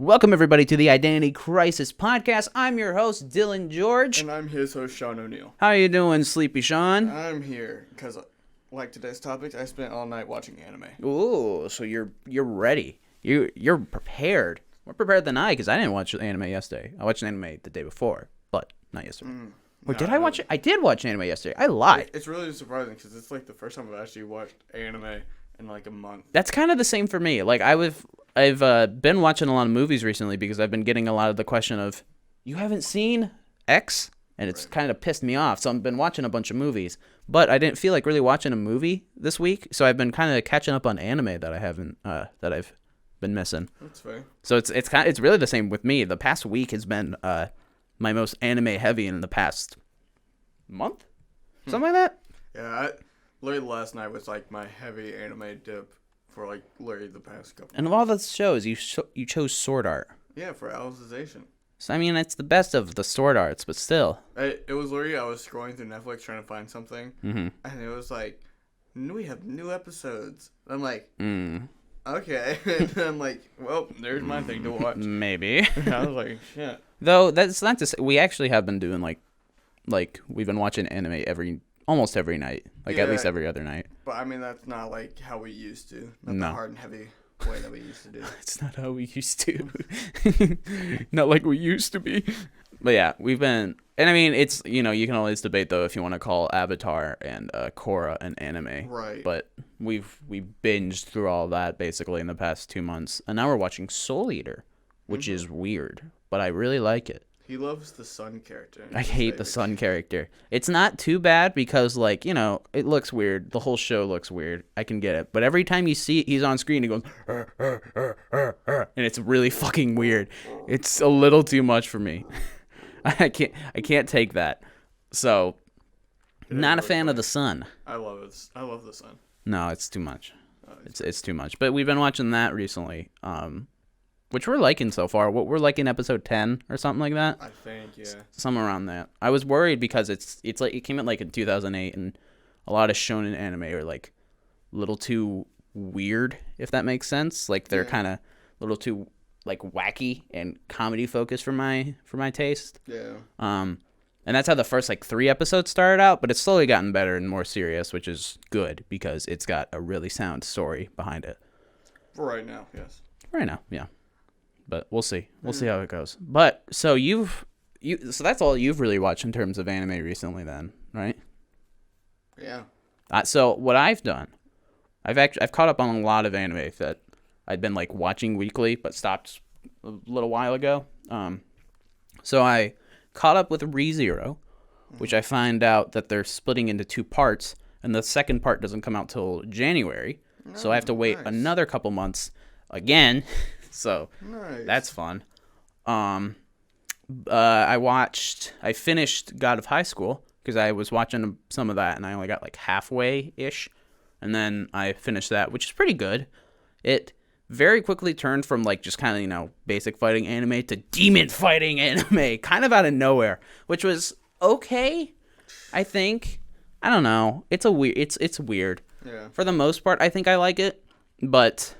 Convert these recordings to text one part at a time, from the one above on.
Welcome, everybody, to the Identity Crisis Podcast. I'm your host, Dylan George. And I'm his host, Sean O'Neill. How you doing, Sleepy Sean? I'm here because, like today's topic, I spent all night watching anime. Ooh, so you're ready. You're prepared. More prepared than I, because I didn't watch anime yesterday. I watched anime the day before, but not yesterday. Or did I watch it? I did watch anime yesterday. I lied. It's really surprising because it's like the first time I've actually watched anime in like a month. That's kind of the same for me. Like I've been watching a lot of movies recently because I've been getting a lot of the question of, you haven't seen X? And it's kind of pissed me off. So I've been watching a bunch of movies, but I didn't feel like really watching a movie this week. So I've been kind of catching up on anime that I haven't that I've been missing. That's fair. So it's really the same with me. The past week has been my most anime heavy in the past month, something like that. Yeah, literally last night was like my heavy anime dip for like literally the past couple. And of all the shows, you chose Sword Art. Yeah, for Alicization. So I mean, it's the best of the Sword Arts, but still. It was literally, I was scrolling through Netflix trying to find something, and it was like, we have new episodes. And I'm like, okay. And I'm like, well, there's my thing to watch. Maybe. I was like, shit. Though that's not to say, we actually have been doing like we've been watching anime almost every night, at least every other night. But I mean, that's not like how we used to. Not No. the hard and heavy way that we used to do. It's not how we used to. Not like we used to be. But yeah, we've been, and I mean, it's, you can always debate though if you want to call Avatar and Korra an anime. Right. But we binged through all that basically in the past 2 months, and now we're watching Soul Eater, which is weird, but I really like it. He loves the sun character. I hate the sun character. It's not too bad because, it looks weird. The whole show looks weird. I can get it. But every time you see he's on screen, he goes, and it's really fucking weird. It's a little too much for me. I can't take that. So, not a fan of the sun. I love it. I love the sun. No, it's too much. It's too much. But we've been watching that recently. Which we're liking so far. We're liking episode 10 or something like that. I think, yeah. Somewhere around that. I was worried because it's like it came out like in 2008, and a lot of shonen anime are like a little too weird, if that makes sense. Like they're kind of a little too like wacky and comedy focused for my taste. Yeah. And that's how the first like 3 episodes started out, but it's slowly gotten better and more serious, which is good because it's got a really sound story behind it. For right now, yes. Right now, yeah. But we'll see. We'll see how it goes. But so so that's all you've really watched in terms of anime recently, then, right? Yeah. So what I've done, I've caught up on a lot of anime that I'd been like watching weekly, but stopped a little while ago. So I caught up with Re:Zero, which I find out that they're splitting into 2 parts, and the second part doesn't come out till January. So I have to wait another couple months again. So that's fun. I finished God of High School because I was watching some of that and I only got like halfway-ish. And then I finished that, which is pretty good. It very quickly turned from like just kind of, basic fighting anime to demon fighting anime, kind of out of nowhere, which was okay, I think. I don't know. It's weird. Yeah. For the most part, I think I like it, but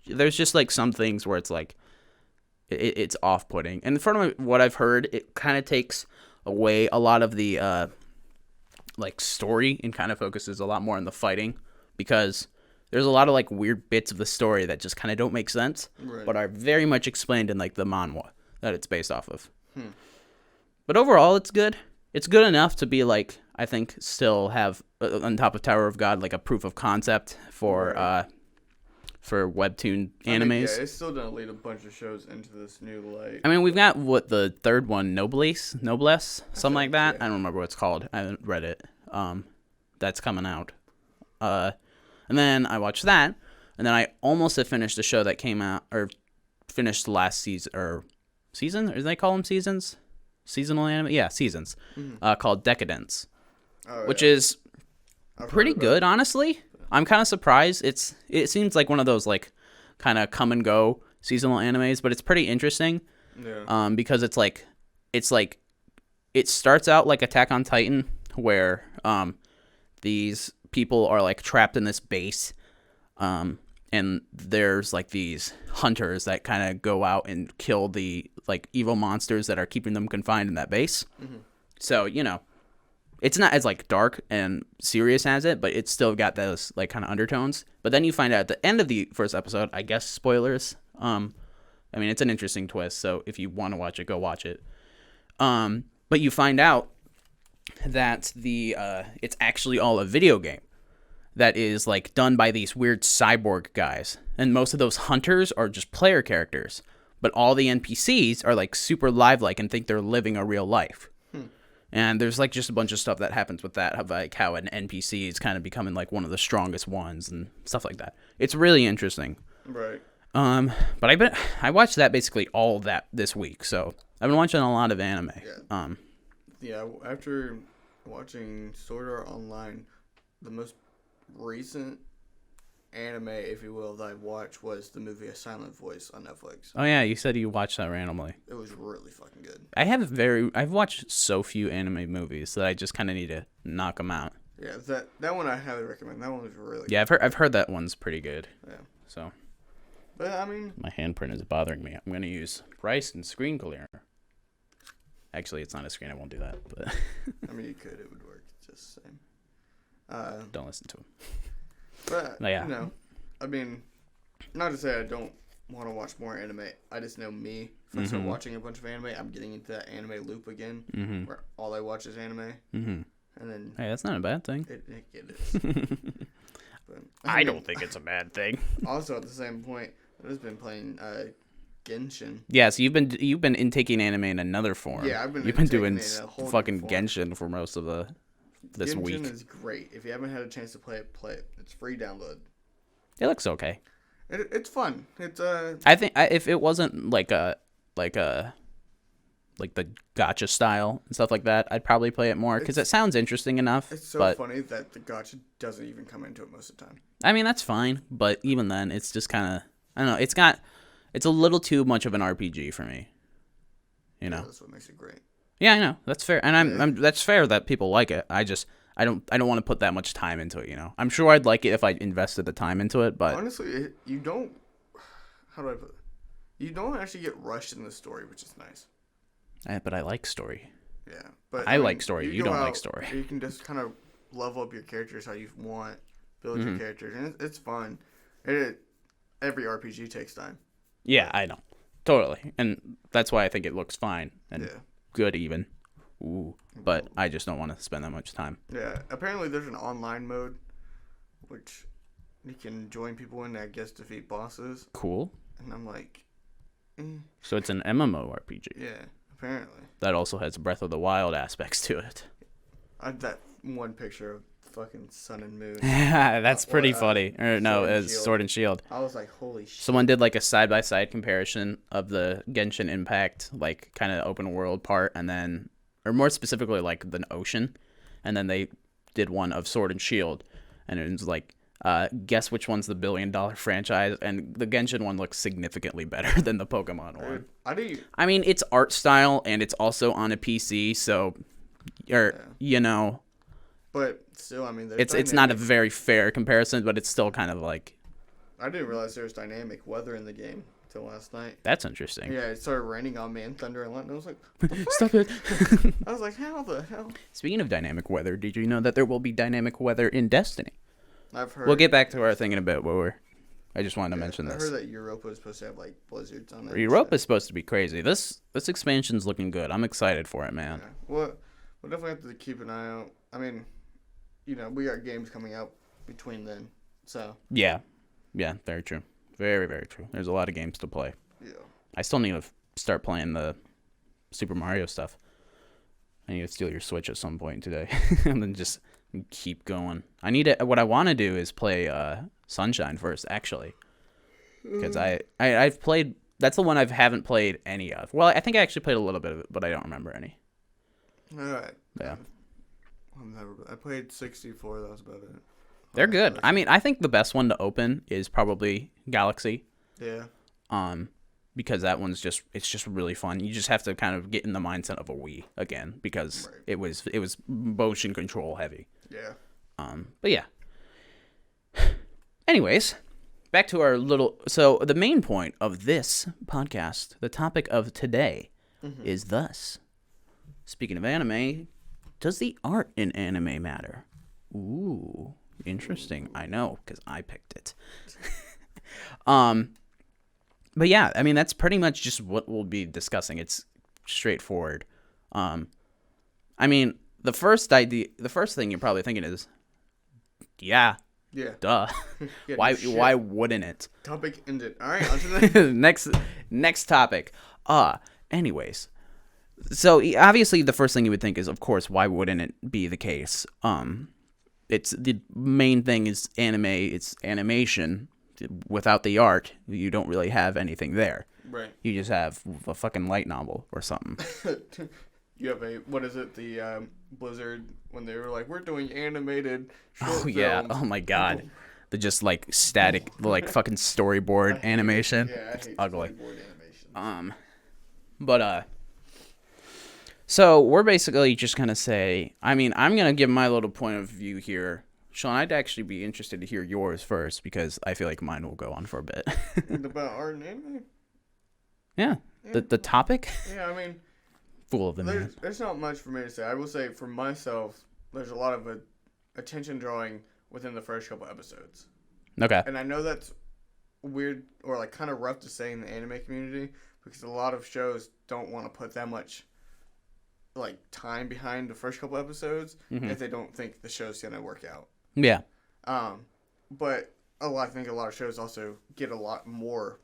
there's just like some things where it's like it's off-putting, and from what I've heard, it kind of takes away a lot of the like story and kind of focuses a lot more on the fighting, because there's a lot of like weird bits of the story that just kind of don't make sense, but are very much explained in like the manhwa that it's based off of. But overall, it's good. It's good enough to be like, I think, still have on top of Tower of God like a proof of concept for webtoon animes. Yeah, it's still gonna lead a bunch of shows into this new light. I mean, we've got the third one, Noblesse, something like that. Yeah. I don't remember what it's called. I haven't read it. That's coming out. And then I watched that, and then I almost have finished a show that came out or finished last season or season. Or do they call them seasons? Seasonal anime, yeah, seasons. Called Decadence, which is pretty good, honestly. I'm kind of surprised. It seems like one of those like kind of come and go seasonal animes, but it's pretty interesting. Yeah. Because it's like it starts out like Attack on Titan, where these people are like trapped in this base, and and there's like these hunters that kind of go out and kill the like evil monsters that are keeping them confined in that base. Mm-hmm. So, you know, it's not as like dark and serious as it, but it's still got those like kind of undertones. But then you find out at the end of the first episode, I guess spoilers. I mean, it's an interesting twist, so if you want to watch it, go watch it. But you find out that it's actually all a video game that is like done by these weird cyborg guys, and most of those hunters are just player characters, but all the NPCs are like super lifelike and think they're living a real life. And there's like just a bunch of stuff that happens with that, of like how an NPC is kind of becoming like one of the strongest ones and stuff like that. It's really interesting. Right. But I watched that basically all of that this week, so I've been watching a lot of anime. Yeah. Yeah. After watching Sword Art Online, the most recent anime, if you will, that I watched was the movie A Silent Voice on Netflix. Oh yeah, you said you watched that randomly. It was really fucking good. I've watched so few anime movies that I just kind of need to knock them out. Yeah, that one I highly recommend. That one was really good. I've heard that one's pretty good. Yeah. So. But I mean, my handprint is bothering me. I'm gonna use rice and screen cleaner. Actually, it's not a screen. I won't do that. But I mean, you could. It would work. It's just the same. Don't listen to him. But, yeah. You know, I mean, not to say I don't want to watch more anime. I just know me. If I start watching a bunch of anime, I'm getting into that anime loop again, where all I watch is anime. And then... Hey, that's not a bad thing. It is. But, I don't think it's a bad thing. Also, at the same point, I've just been playing Genshin. Yeah, so you've been intaking anime in another form. Yeah, you've been doing fucking Genshin for most of this Genshin week. Genshin is great. If you haven't had a chance to play it, play it. It's free download. It looks okay. It's fun. It's I think if it wasn't like the gacha style and stuff like that, I'd probably play it more because it sounds interesting enough. It's so funny that the gacha doesn't even come into it most of the time. I mean, that's fine, but even then, it's just kind of, I don't know. It's a little too much of an RPG for me. You know. Yeah, that's what makes it great. Yeah, I know. That's fair, and that's fair that people like it. I don't want to put that much time into it. You know, I'm sure I'd like it if I invested the time into it, but honestly, you don't. How do I put it? You don't actually get rushed in the story, which is nice. But I like story. Yeah, but I like story. You don't like story. You can just kind of level up your characters how you want, build your characters, and it's fun. Every RPG takes time. Yeah, I know, totally, and that's why I think it looks fine and good even. Ooh, but I just don't want to spend that much time. Yeah, apparently there's an online mode, which you can join people in, I guess, defeat bosses. Cool. And I'm like, So it's an MMORPG. Yeah, apparently. That also has Breath of the Wild aspects to it. That one picture of fucking sun and moon. Yeah, that's pretty funny. Or no, it's Sword and Shield. I was like, holy shit. Someone did like a side-by-side comparison of the Genshin Impact, like kind of open world part, and then, or more specifically like the ocean, and then they did one of Sword and Shield, and it was like, guess which one's the billion-dollar franchise, and the Genshin one looks significantly better than the Pokemon one. I mean, it's art style, and it's also on a PC, so, you know. But still, I mean, it's not a very fair comparison, but it's still kind of like. I didn't realize there was dynamic weather in the game until last night. That's interesting. Yeah, it started raining on me and thunder and lightning. I was like, stop it. I was like, how the hell? Speaking of dynamic weather, did you know that there will be dynamic weather in Destiny? I've heard. We'll get back to our thing in a bit, but I just wanted to mention this. I heard that Europa is supposed to have like blizzards on it. Europa is supposed to be crazy. This expansion's looking good. I'm excited for it, man. Yeah. Well, we'll definitely have to keep an eye out. I mean, you know, we got games coming out between then, so. Yeah, very true. Very, very true. There's a lot of games to play. Yeah. I still need to start playing the Super Mario stuff. I need to steal your Switch at some point today, and then just keep going. What I want to do is play Sunshine first, actually, because I've played. That's the one I haven't played any of. Well, I think I actually played a little bit of it, but I don't remember any. All right. Yeah. I played 64. That was about it. They're good. I mean, I think the best one to open is probably Galaxy. Yeah. Because that one's just really fun. You just have to kind of get in the mindset of a Wii again because it was motion control heavy. Yeah. But yeah. Anyways, back to our little. So the main point of this podcast, the topic of today, is thus. Speaking of anime, does the art in anime matter? Ooh, interesting. I know because I picked it. But yeah, I mean that's pretty much just what we'll be discussing. It's straightforward. I mean the first thing you're probably thinking is, yeah, duh. Yeah, why wouldn't it? Topic ended. All right, on to the next topic. Anyways, so obviously the first thing you would think is, of course, why wouldn't it be the case? It's the main thing is anime. It's animation. Without the art, you don't really have anything there. Right. You just have a fucking light novel or something. You have what is it? The Blizzard, when they were like, we're doing animated short films. Yeah. Oh my god. The just like static, like fucking storyboard animation. Yeah, I hate ugly. Storyboard animation. So we're basically just gonna say. I mean, I'm gonna give my little point of view here. Sean, I'd actually be interested to hear yours first because I feel like mine will go on for a bit. About art and anime? Yeah. The topic? Yeah, I mean, fool of the man. There's not much for me to say. I will say for myself, there's a lot of attention drawing within the first couple episodes. Okay. And I know that's weird or like kind of rough to say in the anime community because a lot of shows don't want to put that much like time behind the first couple episodes if they don't think the show's gonna work out. Yeah. But I think a lot of shows also get a lot more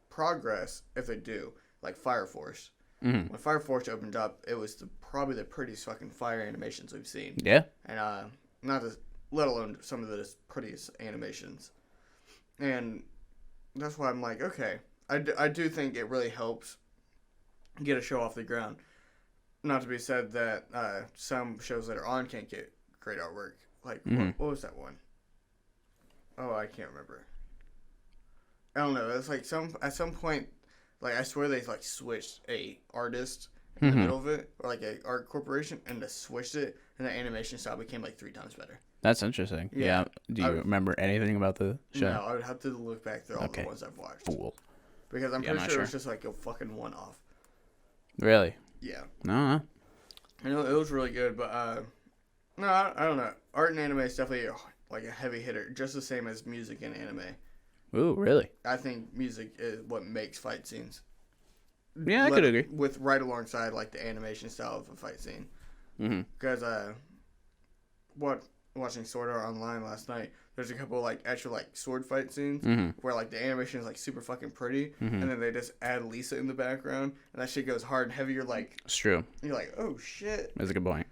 progress if they do, like Fire Force. When Fire Force opened up, it was probably the prettiest fucking fire animations we've seen. Yeah. And let alone some of the prettiest animations. And that's why I'm like, okay, I do think it really helps get a show off the ground. Not to be said that some shows later on can't get great artwork. Like, what was that one? Oh, I can't remember. I don't know. It's like at some point, like I swear they like switched a artist in the middle of it, or like a art corporation, and they switched it, and the animation style became like 3 times better. That's interesting. Yeah. Do you remember anything about the show? No, I would have to look back through all the ones I've watched. Fool. Because I'm pretty sure it was just like a fucking one-off. Really? Yeah. No. I know it was really good, but no, I don't know. Art and anime is definitely like a heavy hitter, just the same as music and anime. Ooh, really? I think music is what makes fight scenes. Yeah, I could agree. With right alongside like the animation style of a fight scene. Because watching Sword Art Online last night, there's a couple like actual like sword fight scenes where like the animation is like super fucking pretty, and then they just add Lisa in the background, and that shit goes hard and heavy. You're like, it's true. You're like, oh shit. That's a good point.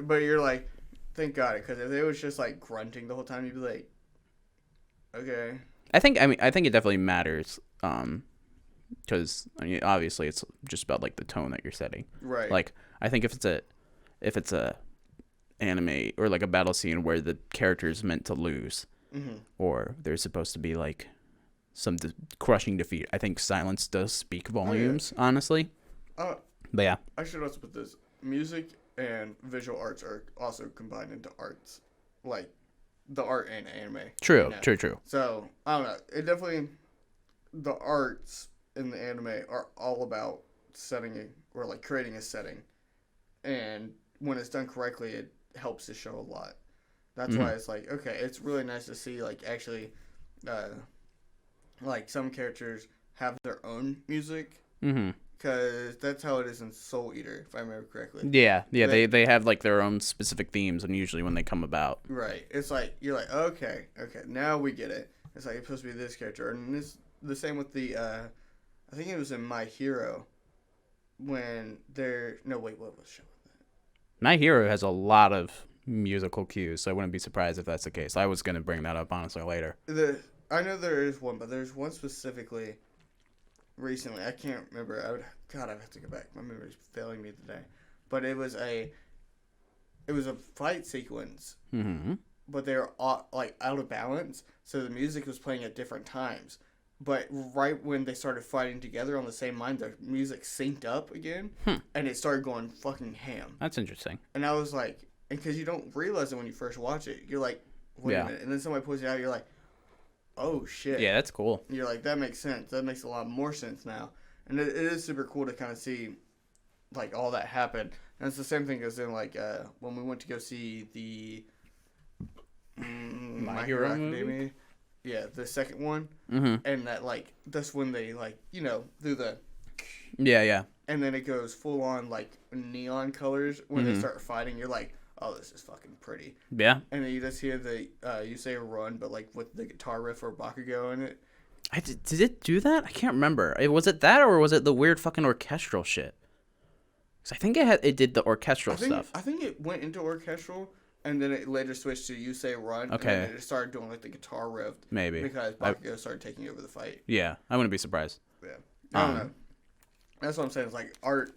But you're like, thank God, because if they was just like grunting the whole time, you'd be like, okay. I think it definitely matters, because obviously it's just about like the tone that you're setting. Right. Like I think if it's a anime or like a battle scene where the character is meant to lose, or there's supposed to be like some crushing defeat, I think silence does speak volumes. Honestly. But yeah. I should also put this: music and visual arts are also combined into arts, like the art and anime. True. So I don't know. It definitely, the arts in the anime are all about setting or like creating a setting, and when it's done correctly, it helps the show a lot. That's why it's like, okay, it's really nice to see like actually, like some characters have their own music. Because that's how it is in Soul Eater, if I remember correctly. Yeah, they have like their own specific themes, and usually when they come about. Right. It's like, you're like, okay, now we get it. It's like, it's supposed to be this character. And it's the same with the, I think it was in My Hero, when they're, no, wait, what was the show with that? My Hero has a lot of musical cues, so I wouldn't be surprised if that's the case. I was going to bring that up, honestly, later. I know there is one, but there's one specifically recently. I can't remember. I have to go back. My memory's failing me today. But it was a fight sequence, but they were like out of balance, so the music was playing at different times. But right when they started fighting together on the same line, the music synced up again, and it started going fucking ham. That's interesting. And I was like, because you don't realize it when you first watch it, you're like, wait a minute. And then somebody points it out, you're like, oh shit. Yeah, that's cool. You're like, that makes sense. That makes a lot more sense now. And it is super cool to kind of see like all that happen. And it's the same thing as in like when we went to go see the My Hero Academia. Yeah, the second one. Mm-hmm. And that like that's when they like do the Yeah. And then it goes full on like neon colors when they start fighting. You're like, oh, this is fucking pretty. Yeah. And then you just hear the you say run, but like with the guitar riff or Bakugo in it. Did it do that? I can't remember. Was it that or was it the weird fucking orchestral shit? Because I think it did the orchestral stuff. I think it went into orchestral and then it later switched to you say run. Okay. And then it started doing like the guitar riff. Maybe. Because Bakugo started taking over the fight. Yeah, I wouldn't be surprised. Yeah. I don't know. That's what I'm saying. It's like art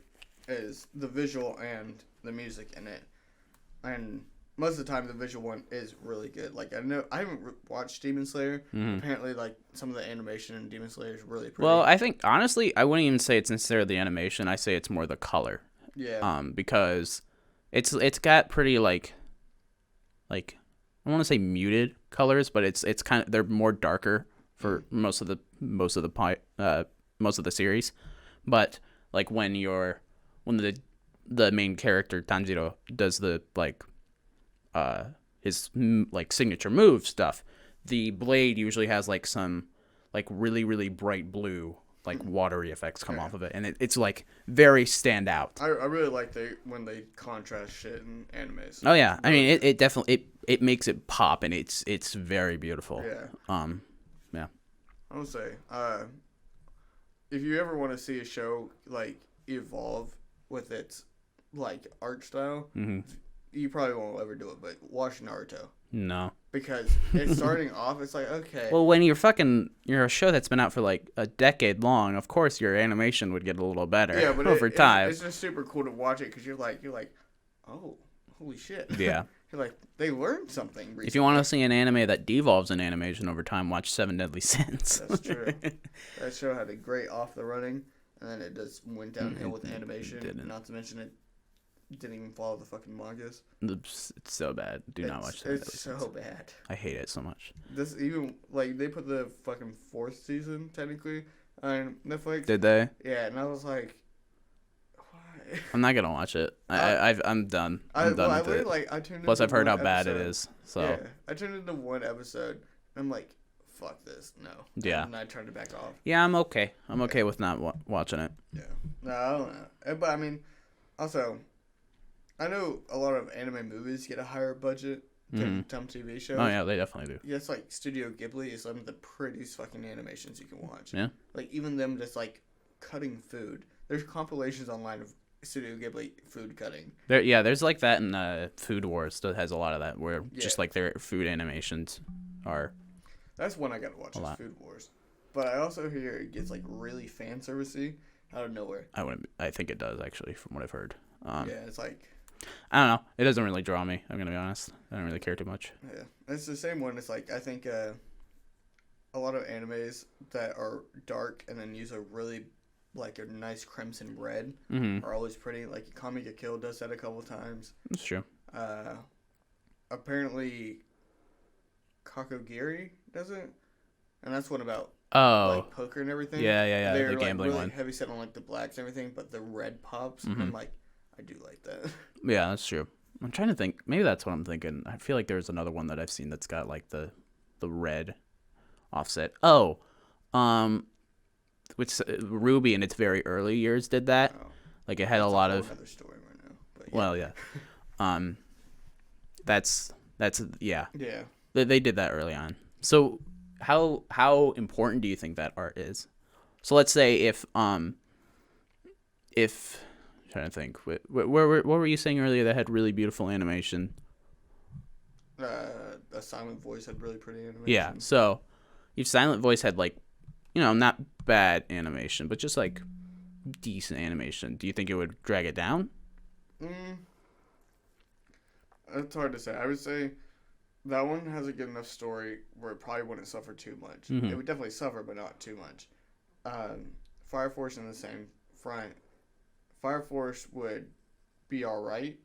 is the visual and the music in it. And most of the time, the visual one is really good. Like, I haven't watched Demon Slayer. Mm-hmm. Apparently, like, some of the animation in Demon Slayer is really pretty. Well, I think, honestly, I wouldn't even say it's necessarily the animation. I say it's more the color. Yeah. Because it's got pretty, like, I want to say muted colors, but it's kind of, they're more darker for most of the series. But, like, when the main character, Tanjiro, does the, like, his like signature move stuff, the blade usually has like some like really really bright blue like watery effects come off of it, and it's like very stand out. I really like when they contrast shit in animes. Oh yeah, I mean it definitely it makes it pop, and it's very beautiful. Yeah. Yeah. I would say if you ever want to see a show like evolve with its like art style, you probably won't ever do it, but watch Naruto. No. Because it's starting off, it's like, okay. Well, when you're a show that's been out for like a decade long, of course your animation would get a little better over time. It's just super cool to watch it because you're like, oh, holy shit. Yeah. You're like, they learned something recently. If you want to see an anime that devolves in animation over time, watch Seven Deadly Sins. That's true. That show had a great off the running, and then it just went downhill with animation. Didn't. Not to mention it didn't even follow the fucking mangas. It's so bad. Do not watch that. It's so bad. I hate it so much. This even like they put the fucking 4th season technically on Netflix. Did they? Yeah, and I was like, why? I'm not gonna watch it. I'm done. I'm done with it. I tuned Plus, I've heard how bad episode. it is. So yeah, I tuned into one episode. And I'm like, fuck this, no. Yeah. And I turned it back off. Yeah, I'm okay. I'm okay with not watching it. Yeah. No, I don't know. But I mean, also, I know a lot of anime movies get a higher budget than some TV shows. Oh, yeah, they definitely do. Yeah, it's like Studio Ghibli is some of the prettiest fucking animations you can watch. Yeah. Like, even them just, like, cutting food. There's compilations online of Studio Ghibli food cutting. There's like that in Food Wars that has a lot of that, where just, like, their food animations are... That's one I gotta watch, is Food Wars. But I also hear it gets, like, really fan servicey out of nowhere. I think it does, actually, from what I've heard. Yeah, it's like... I don't know. It doesn't really draw me. I'm gonna be honest. I don't really care too much. Yeah, it's the same one. It's like I think a lot of animes that are dark and then use a really like a nice crimson red are always pretty. Like Kami Ga Kill does that a couple times. That's true. Apparently, Kakogiri does it, and that's one about like poker and everything. Yeah. They're the gambling really one. Heavy set on like the blacks and everything, but the red pops. And I'm like, I do like that. Yeah, that's true. I'm trying to think. Maybe that's what I'm thinking. I feel like there's another one that I've seen that's got like the red offset. Oh, which Ruby in its very early years did that. Oh, like it had a lot of. Another story right now. But yeah. Well, yeah. That's yeah. Yeah. They did that early on. So how important do you think that art is? So let's say if I'm trying to think. What were you saying earlier that had really beautiful animation? A Silent Voice had really pretty animation. Yeah, so if Silent Voice had like, not bad animation, but just like decent animation, do you think it would drag it down? It's hard to say. I would say that one has a good enough story where it probably wouldn't suffer too much. It would definitely suffer, but not too much. Fire Force in the same front. Fire Force would be alright,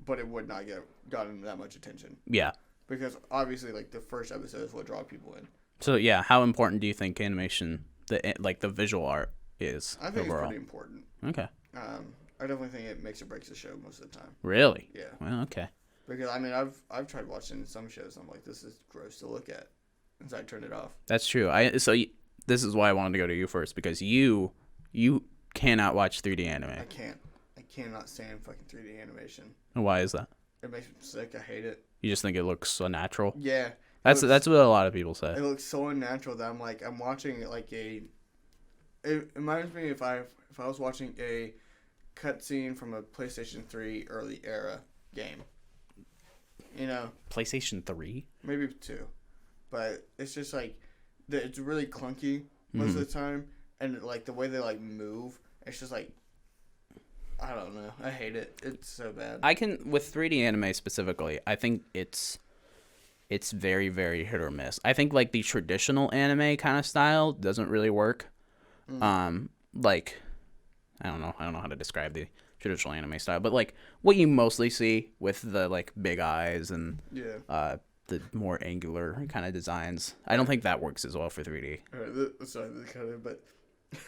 but it would not gotten that much attention. Yeah. Because obviously, like, the first episode is what draw people in. So yeah, how important do you think animation, the visual art, is I think overall? It's pretty important. Okay. I definitely think it makes or breaks the show most of the time. Really? Yeah. Well, okay. Because I've tried watching some shows. And I'm like, this is gross to look at, and so I turned it off. That's true. This is why I wanted to go to you first, because you cannot watch 3D anime. I can't. I cannot stand fucking 3D animation. And why is that? It makes me sick. I hate it. You just think it looks unnatural? Yeah. That's what a lot of people say. It looks so unnatural that I'm watching like a. It reminds me if I was watching a cutscene from a PlayStation 3 early era game. You know. PlayStation 3? Maybe 2, but it's just like it's really clunky most of the time, and like the way they like move, it's just like. I don't know. I hate it. It's so bad. With 3D anime specifically, I think it's very, very hit or miss. I think like the traditional anime kind of style doesn't really work. Like I don't know how to describe the traditional anime style, but like what you mostly see with the like big eyes and the more angular kind of designs. I don't think that works as well for 3D. Sorry, but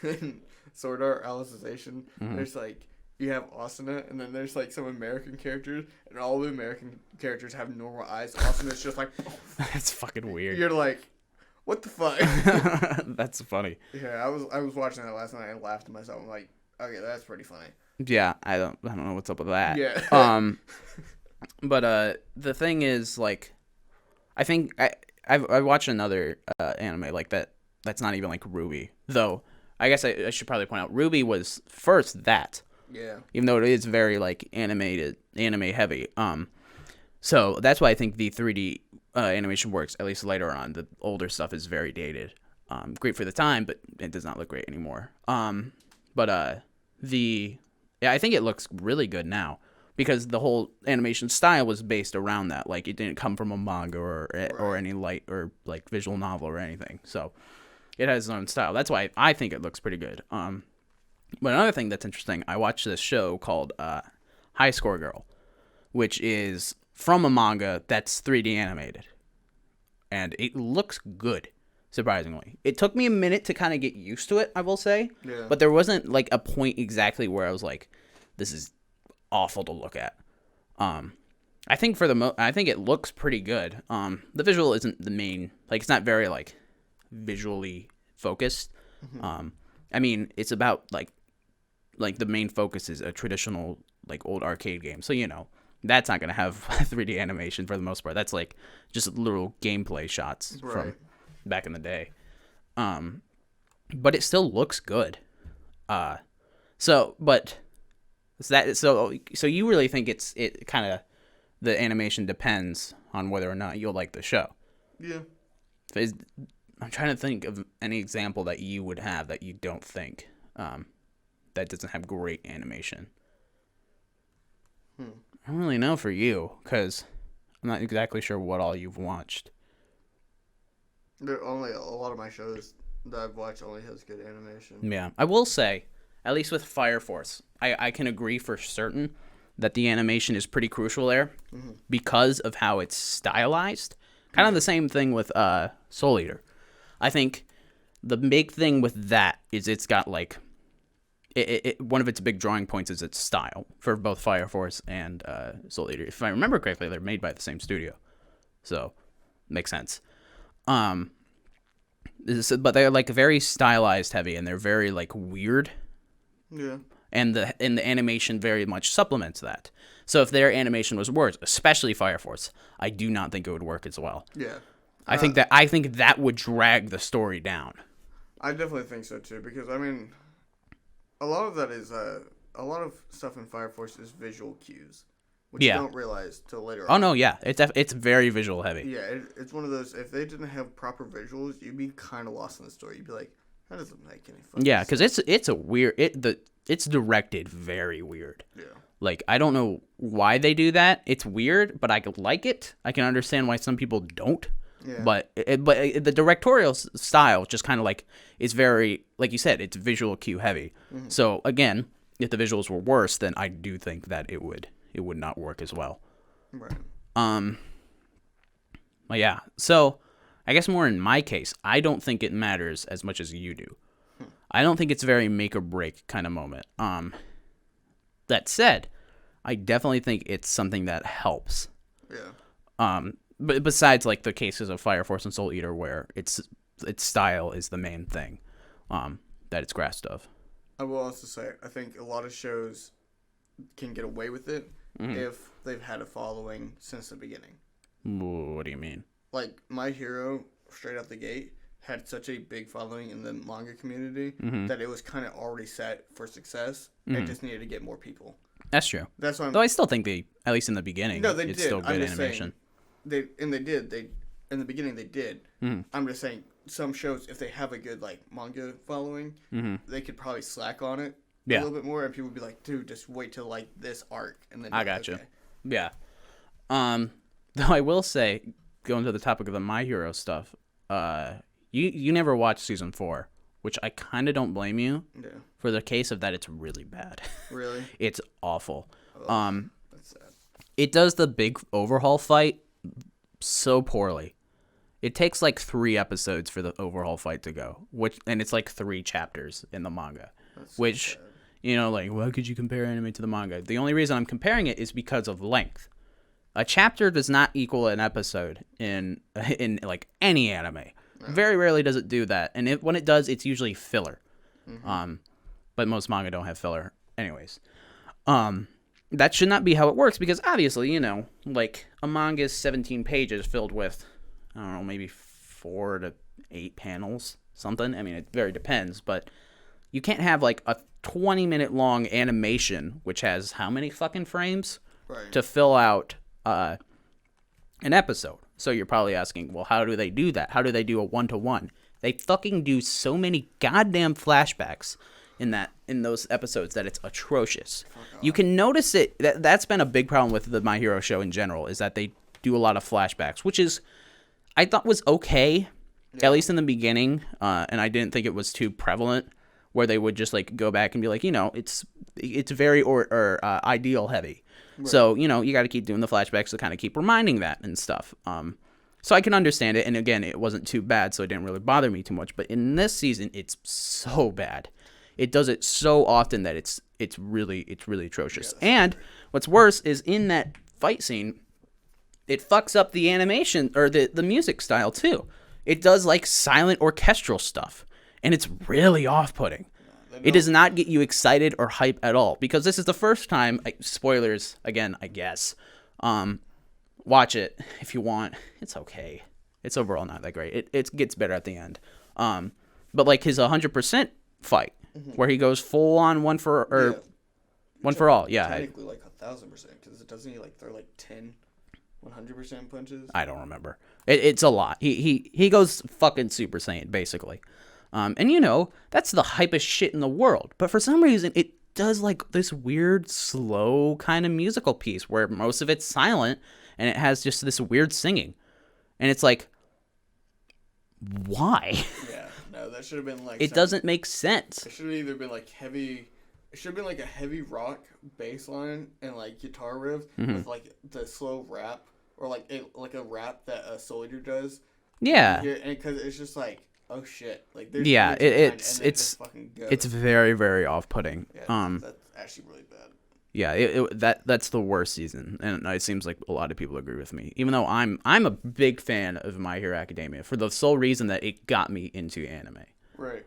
in Sword Art Alicization, there's like. You have Asuna, and then there's, like, some American characters, and all the American characters have normal eyes. Asuna's just like... That's fucking weird. You're like, what the fuck? That's funny. Yeah, I was watching that last night and laughed to myself. I'm like, okay, that's pretty funny. Yeah, I don't know what's up with that. Yeah. But the thing is, like, I think I watched another anime like that. That's not even like Ruby, though. I guess I should probably point out Ruby was first that. Yeah. Even though it is very like anime heavy. So that's why I think the 3D animation works, at least later on. The older stuff is very dated. Great for the time, but it does not look great anymore. I think it looks really good now because the whole animation style was based around that. Like it didn't come from a manga or any light or like visual novel or anything. So it has its own style. That's why I think it looks pretty good. But another thing that's interesting, I watched this show called High Score Girl, which is from a manga that's 3D animated. And it looks good, surprisingly. It took me a minute to kind of get used to it, I will say. Yeah. But there wasn't like a point exactly where I was like, this is awful to look at. I think I think it looks pretty good. The visual isn't the main, like it's not very like visually focused. I mean, it's about like the main focus is a traditional like old arcade game. So, that's not going to have 3D animation for the most part. That's like just little gameplay shots from back in the day. But it still looks good. So you really think it kind of the animation depends on whether or not you'll like the show. Yeah. I'm trying to think of any example that you would have that you don't think that doesn't have great animation. I don't really know for you because I'm not exactly sure what all you've watched. Only a lot of my shows that I've watched only has good animation. Yeah, I will say, at least with Fire Force, I can agree for certain that the animation is pretty crucial there because of how it's stylized. Kind of the same thing with Soul Eater. I think the big thing with that is it's got like one of its big drawing points is its style for both Fire Force and Soul Eater. If I remember correctly, they're made by the same studio, so makes sense. But they're like very stylized heavy, and they're very like weird. Yeah. And the animation very much supplements that. So if their animation was worse, especially Fire Force, I do not think it would work as well. Yeah. I think that would drag the story down. I definitely think so too, because I mean, a lot of that is a lot of stuff in Fire Force is visual cues, which you don't realize till later on. Oh no, yeah, it's very visual heavy. Yeah, it's one of those. If they didn't have proper visuals, you'd be kind of lost in the story. You'd be like, that doesn't make any fun. Yeah, because it's a weird. It's directed very weird. Yeah. Like I don't know why they do that. It's weird, but I like it. I can understand why some people don't. Yeah. But the directorial style just kind of like is very, like you said, it's visual cue heavy. Mm-hmm. So again, if the visuals were worse, then I do think that it would not work as well. Right. Well, yeah. So I guess more in my case, I don't think it matters as much as you do. I don't think it's a very make or break kind of moment. That said, I definitely think it's something that helps. Yeah. But besides like the cases of Fire Force and Soul Eater, where its style is the main thing, that it's grasped of. I will also say, I think a lot of shows can get away with it if they've had a following since the beginning. What do you mean? Like, My Hero, straight out the gate, had such a big following in the manga community that it was kind of already set for success. It just needed to get more people. That's true. That's why. Though I still think at least in the beginning, No, they it's did. still good animation. Saying, in the beginning they did. I'm just saying, some shows, if they have a good like manga following, they could probably slack on it a little bit more, and people would be like, "Dude, just wait till like this arc." And then I got you. Yeah. Though I will say, going to the topic of the My Hero stuff, you never watched season 4, which I kind of don't blame you. Yeah. For the case of that, it's really bad. Really? It's awful. Oh, that's sad. It does the big overhaul fight so poorly. It takes like 3 episodes for the overhaul fight to go, and it's like 3 chapters in the manga. That's which, so like, why could you compare anime to the manga? The only reason I'm comparing it is because of length. A chapter does not equal an episode in like any anime. No. Very rarely does it do that, and when it does, it's usually filler. But most manga don't have filler, anyways. That should not be how it works because obviously, like a manga is 17 pages filled with, I don't know, maybe 4 to 8 panels, something. I mean, it very depends, but you can't have like a 20-minute long animation which has how many fucking frames to fill out an episode. So you're probably asking, well, how do they do that? How do they do a 1-to-1? They fucking do so many goddamn flashbacks in those episodes that it's atrocious. You can notice it. That's been a big problem with the My Hero show in general, is that they do a lot of flashbacks, which is I thought was okay, at least in the beginning, and I didn't think it was too prevalent, where they would just like go back and be like, it's very ideal heavy. Right. So, you got to keep doing the flashbacks to kind of keep reminding that and stuff. So I can understand it, and again, it wasn't too bad, so it didn't really bother me too much. But in this season, it's so bad. It does it so often that it's really atrocious. Yeah, and what's worse is in that fight scene, it fucks up the animation or the music style too. It does like silent orchestral stuff, and it's really off-putting. It does not get you excited or hype at all, because this is the first time, spoilers again, I guess. Watch it if you want. It's okay. It's overall not that great. It gets better at the end. But like his 100% fight, where he goes full on one for all. Yeah. Technically like 1,000%, because it doesn't he like throw like 10 100% punches? I don't remember. It's a lot. He goes fucking Super Saiyan basically. And that's the hypest shit in the world. But for some reason it does like this weird slow kind of musical piece where most of it's silent and it has just this weird singing. And it's like, why? Yeah. No, that should have been like... It doesn't make sense. It should have either been like heavy... It should have been like a heavy rock bass line and like guitar riff with like the slow rap, or like a rap that Soul Eater does. Yeah. And because it's just like, oh shit, like there's it's very, very off-putting. Yeah, that's actually really bad. Yeah, that's the worst season, and it seems like a lot of people agree with me. Even though I'm a big fan of My Hero Academia for the sole reason that it got me into anime. Right.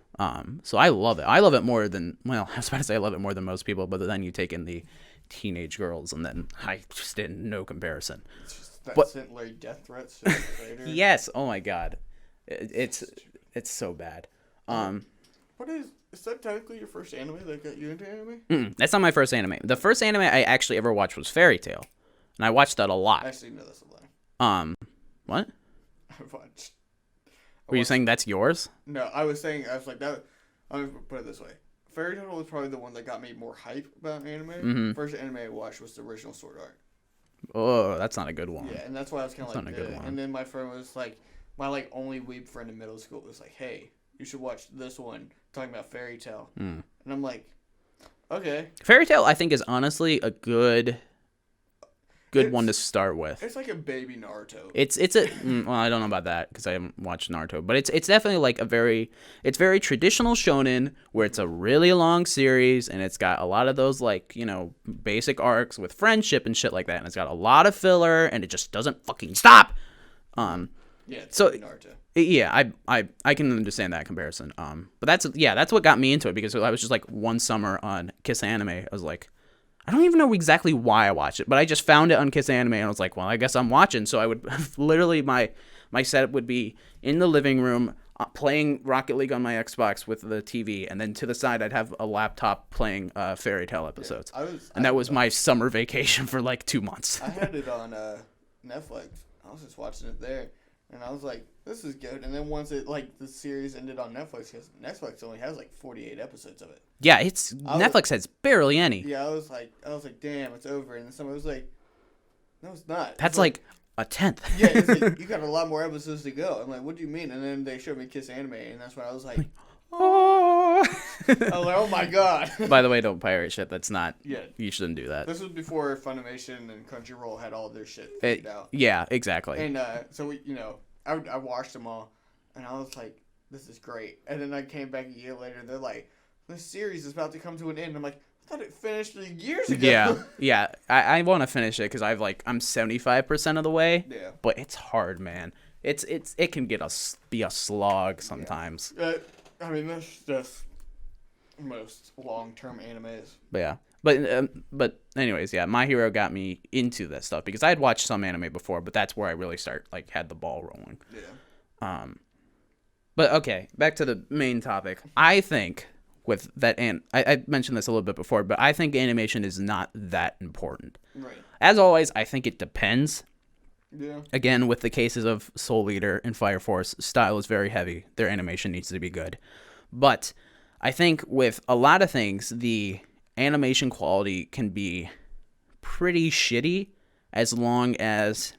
So I love it. I love it more than, well, I was about to say I love it more than most people, but then you take in the teenage girls, and then I just did no comparison. It's just that sent Larry death threats later. Yes. Oh my god. It's so bad. Is that technically your first anime that got you into anime? That's not my first anime. The first anime I actually ever watched was Fairy Tail, and I watched that a lot. I actually know that's a lie. What? I watched. Were you saying that's yours? No, I was like that. I'm gonna put it this way. Fairy Tail was probably the one that got me more hype about anime. First anime I watched was the original Sword Art. Oh, that's not a good one. Yeah, and that's why I was kind of like, not a good one. And then my friend was like, my like only weeb friend in middle school was like, hey, you should watch this one talking about Fairy Tail. And I'm like, okay. Fairy Tail, I think, is honestly a good. good one to start with. It's like a baby Naruto. It's well, I don't know about that because I haven't watched Naruto, but it's definitely like it's very traditional shonen where it's a really long series and it's got a lot of those like, you know, basic arcs with friendship and shit like that, and it's got a lot of filler and it just doesn't fucking stop. Yeah, it's so Naruto. Yeah, I can understand that comparison. But that's what got me into it, because I was just like one summer on Kiss Anime. I was like, I don't even know exactly why I watched it, but I just found it on Kiss Anime and I was like, well, I guess I'm watching. So I would literally my setup would be in the living room playing Rocket League on my Xbox with the TV, and then to the side I'd have a laptop playing Fairy Tail episodes. Yeah, that was my summer vacation for like 2 months. I had it on Netflix. I was just watching it there. And I was like, this is good. And then once it, like, the series ended on Netflix, because Netflix only has, like, 48 episodes of it. Yeah, Netflix has barely any. Yeah, I was like, damn, it's over. And then somebody was like, no, it's not. That's like a tenth. Yeah, it's like, you got a lot more episodes to go. I'm like, what do you mean? And then they showed me Kiss Anime, and that's when I was like, oh. I was like, oh my god. By the way, don't pirate shit. That's not. Yeah. You shouldn't do that. This was before Funimation and Crunchyroll had all their shit figured out. Yeah, exactly. And so we, I watched them all, and I was like, this is great. And then I came back a year later, and they're like, this series is about to come to an end. I'm like, I thought it finished years ago. Yeah. I want to finish it because I'm 75% of the way. Yeah. But it's hard, man. It can be a slog sometimes. Yeah. I mean, that's just most long-term animes. Yeah. But anyways, yeah, My Hero got me into that stuff because I had watched some anime before, but that's where I really had the ball rolling. Yeah. But okay, back to the main topic. I think with that, and I mentioned this a little bit before, but I think animation is not that important. Right. As always, I think it depends. Yeah. Again, with the cases of Soul Eater and Fire Force, style is very heavy. Their animation needs to be good. But I think with a lot of things, the animation quality can be pretty shitty as long as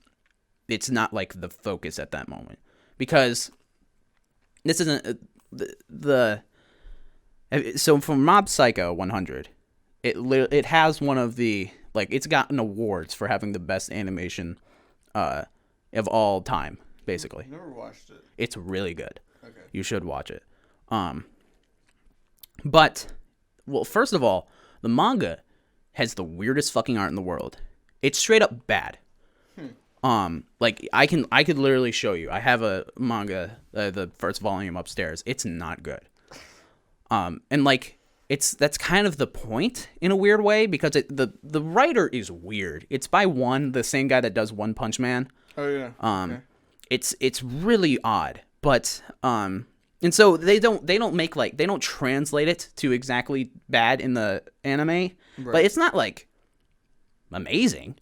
it's not like the focus at that moment. Because this isn't so from Mob Psycho 100, it has one of the, like, it's gotten awards for having the best animation of all time, basically. Never watched it. It's really good. Okay. You should watch it. But, well, first of all, the manga has the weirdest fucking art in the world. It's straight up bad. Like I could literally show you. I have a manga, the first volume upstairs. It's not good. And like that's kind of the point in a weird way, because the writer is weird. It's by the same guy that does One Punch Man. Oh yeah. Okay. It's really odd, but and so they don't translate it to exactly bad in the anime, right. But it's not like amazing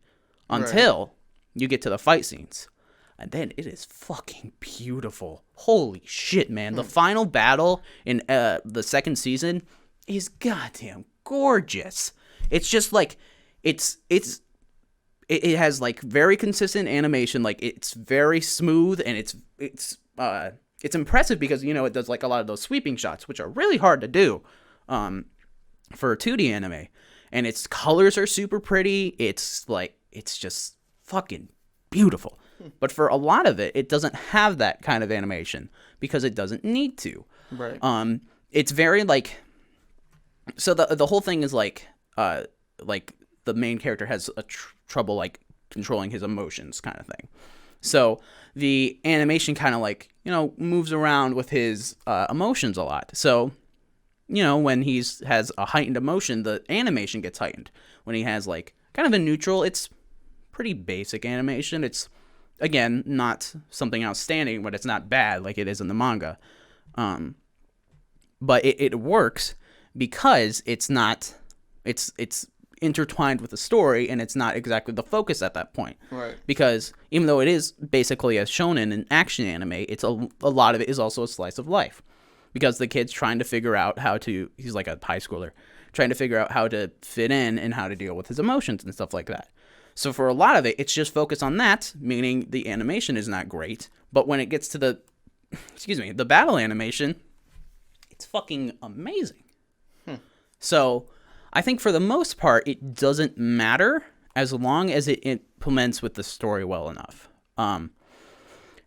until you get to the fight scenes. And then it is fucking beautiful. Holy shit, man. The final battle in the second season is goddamn gorgeous. It's just like it has like very consistent animation, like it's very smooth, and it's impressive because it does like a lot of those sweeping shots, which are really hard to do for a 2D anime. And its colors are super pretty. It's just fucking beautiful. But for a lot of it, it doesn't have that kind of animation because it doesn't need to. Right. It's very like, so the whole thing is like the main character has a trouble like controlling his emotions kind of thing. So the animation kind of like, moves around with his emotions a lot. So, when he has a heightened emotion, the animation gets heightened. When he has like kind of a neutral, it's pretty basic animation. It's, again, not something outstanding, but it's not bad like it is in the manga. But it works because it's intertwined with the story, and it's not exactly the focus at that point. Right. Because even though it is basically a shonen and action anime, it's a lot of it is also a slice of life. Because the kid's trying to figure out he's like a high schooler, trying to figure out how to fit in and how to deal with his emotions and stuff like that. So for a lot of it, it's just focused on that, meaning the animation is not great. But when it gets to the battle animation, it's fucking amazing. So I think for the most part, it doesn't matter as long as it implements with the story well enough.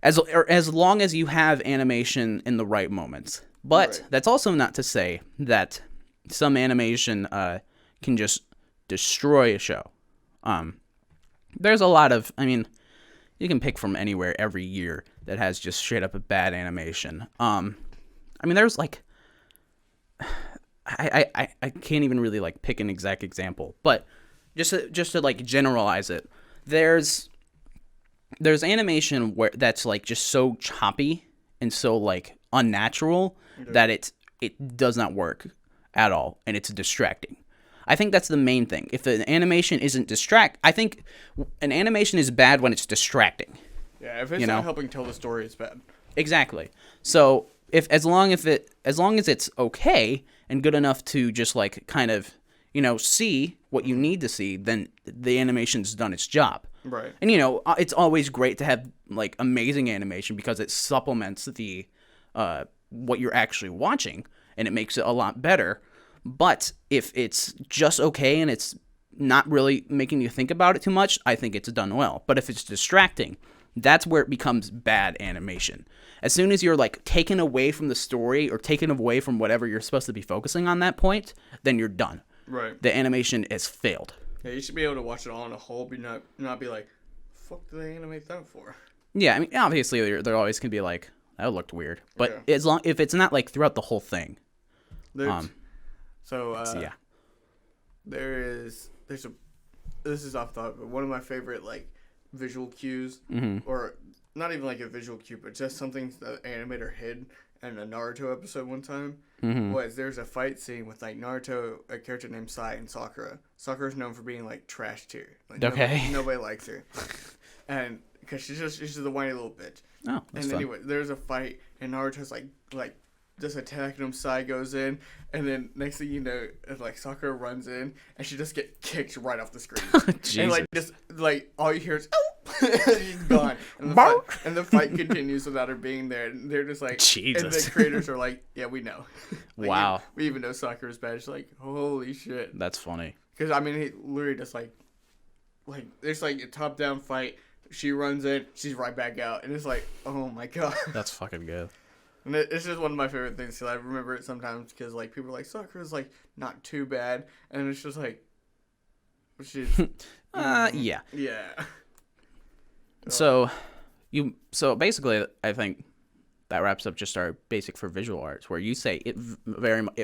As long as you have animation in the right moments. But that's also not to say that some animation can just destroy a show. There's a lot of, I mean, you can pick from anywhere every year that has just straight up a bad animation. I mean, there's like, I can't even really like pick an exact example, but just to like generalize it, there's animation that's like just so choppy and so like unnatural that it does not work at all, and it's distracting. I think that's the main thing. If an animation isn't I think an animation is bad when it's distracting. Yeah, if it's not helping tell the story, it's bad. Exactly. So as long as it's okay and good enough to just like kind of see what you need to see, then the animation's done its job. Right. And it's always great to have like amazing animation because it supplements the what you're actually watching, and it makes it a lot better. But if it's just okay and it's not really making you think about it too much, I think it's done well. But if it's distracting, that's where it becomes bad animation. As soon as you're like taken away from the story or taken away from whatever you're supposed to be focusing on that point, then you're done. Right. The animation has failed. Yeah, you should be able to watch it all in a whole, but not be like, fuck do they animate that for? Yeah, I mean, obviously they're always gonna be like, that looked weird, but if it's not like throughout the whole thing. Yeah. This is off thought, but one of my favorite like visual cues, or not even like a visual cue, but just something the animator hid in a Naruto episode one time, was there's a fight scene with like Naruto, a character named Sai, and Sakura. Sakura's known for being like trash tier. Like, nobody likes her, and because she's just a whiny little bitch. Oh, that's fun. Anyway, there's a fight, and Naruto's like just attacking him. Sai goes in, and then next thing you know, like Sakura runs in, and she just get kicked right off the screen. And like just like all you hear is she's gone, and the fight continues without her being there. And they're just like, Jesus. And the creators are like, yeah, we know. Like, wow. We even know Sakura's bad. She's like, holy shit. That's funny. Because I mean, he literally just like there's like a top down fight. She runs in, she's right back out, and it's like, oh my god. That's fucking good. And it's just one of my favorite things, because I remember it sometimes, because like people are like, Sakura's like not too bad, and it's just like, she's yeah. So basically, I think that wraps up just our basic for visual arts, where you say it